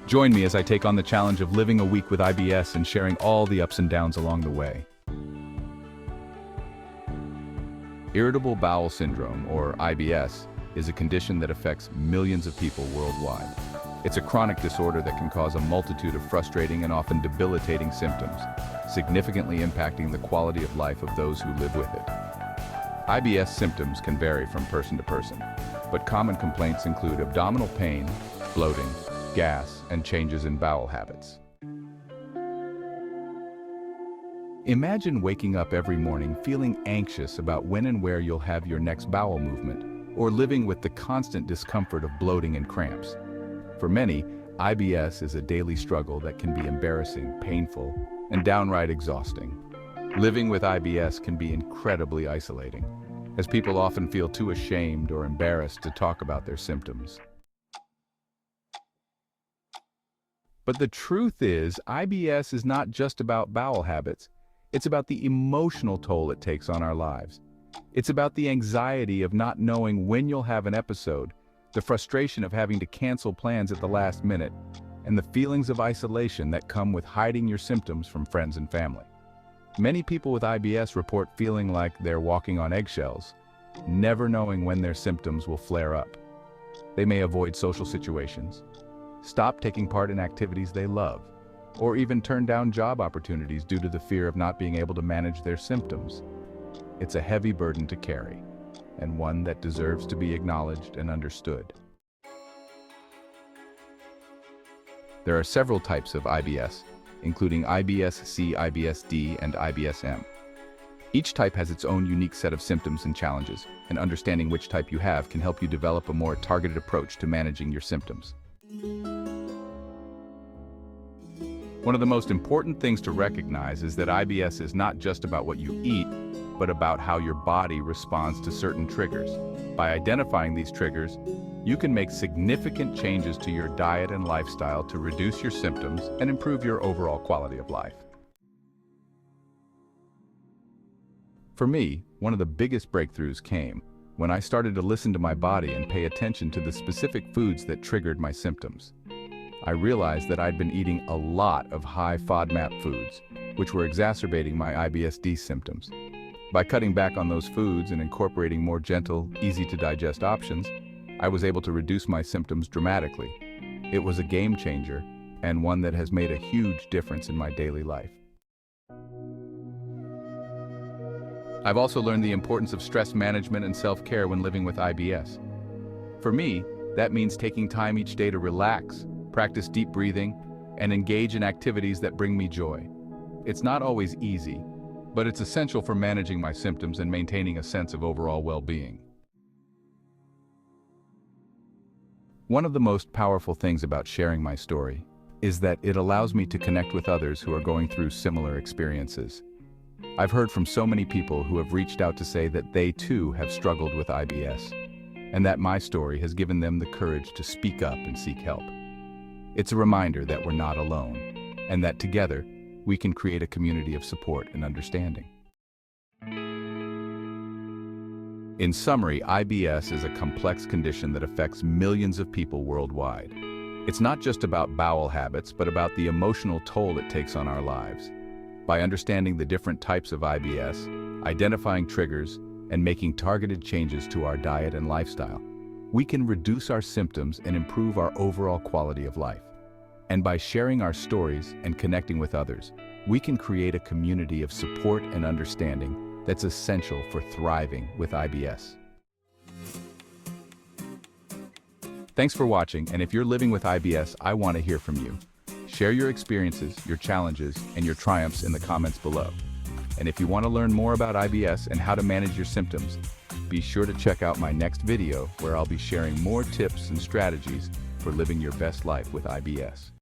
Join me as I take on the challenge of living a week with IBS and sharing all the ups and downs along the way. Irritable bowel syndrome, or IBS, is a condition that affects millions of people worldwide. It's a chronic disorder that can cause a multitude of frustrating and often debilitating symptoms, significantly impacting the quality of life of those who live with it. IBS symptoms can vary from person to person, but common complaints include abdominal pain, bloating, gas, and changes in bowel habits. Imagine waking up every morning feeling anxious about when and where you'll have your next bowel movement, or living with the constant discomfort of bloating and cramps. For many, IBS is a daily struggle that can be embarrassing, painful, and downright exhausting. Living with IBS can be incredibly isolating, as people often feel too ashamed or embarrassed to talk about their symptoms. But the truth is, IBS is not just about bowel habits. It's about the emotional toll it takes on our lives. It's about the anxiety of not knowing when you'll have an episode, the frustration of having to cancel plans at the last minute, and the feelings of isolation that come with hiding your symptoms from friends and family. Many people with IBS report feeling like they're walking on eggshells, never knowing when their symptoms will flare up. They may avoid social situations, stop taking part in activities they love, or even turn down job opportunities due to the fear of not being able to manage their symptoms. It's a heavy burden to carry, and one that deserves to be acknowledged and understood. There are several types of IBS, including IBS-C, IBS-D, and IBS-M. Each type has its own unique set of symptoms and challenges, and understanding which type you have can help you develop a more targeted approach to managing your symptoms. One of the most important things to recognize is that IBS is not just about what you eat, but about how your body responds to certain triggers. By identifying these triggers, you can make significant changes to your diet and lifestyle to reduce your symptoms and improve your overall quality of life. For me, one of the biggest breakthroughs came when I started to listen to my body and pay attention to the specific foods that triggered my symptoms. I realized that I'd been eating a lot of high FODMAP foods, which were exacerbating my IBS-D symptoms. By cutting back on those foods and incorporating more gentle, easy-to-digest options, I was able to reduce my symptoms dramatically. It was a game changer, and one that has made a huge difference in my daily life. I've also learned the importance of stress management and self-care when living with IBS. For me, that means taking time each day to relax, practice deep breathing, and engage in activities that bring me joy. It's not always easy, but it's essential for managing my symptoms and maintaining a sense of overall well-being. One of the most powerful things about sharing my story is that it allows me to connect with others who are going through similar experiences. I've heard from so many people who have reached out to say that they too have struggled with IBS, and that my story has given them the courage to speak up and seek help. It's a reminder that we're not alone, and that together, we can create a community of support and understanding. In summary, IBS is a complex condition that affects millions of people worldwide. It's not just about bowel habits, but about the emotional toll it takes on our lives. By understanding the different types of IBS, identifying triggers, and making targeted changes to our diet and lifestyle, we can reduce our symptoms and improve our overall quality of life. And by sharing our stories and connecting with others, we can create a community of support and understanding that's essential for thriving with IBS. Thanks for watching, and if you're living with IBS, I want to hear from you. Share your experiences, your challenges, and your triumphs in the comments below. And if you want to learn more about IBS and how to manage your symptoms, be sure to check out my next video where I'll be sharing more tips and strategies for living your best life with IBS.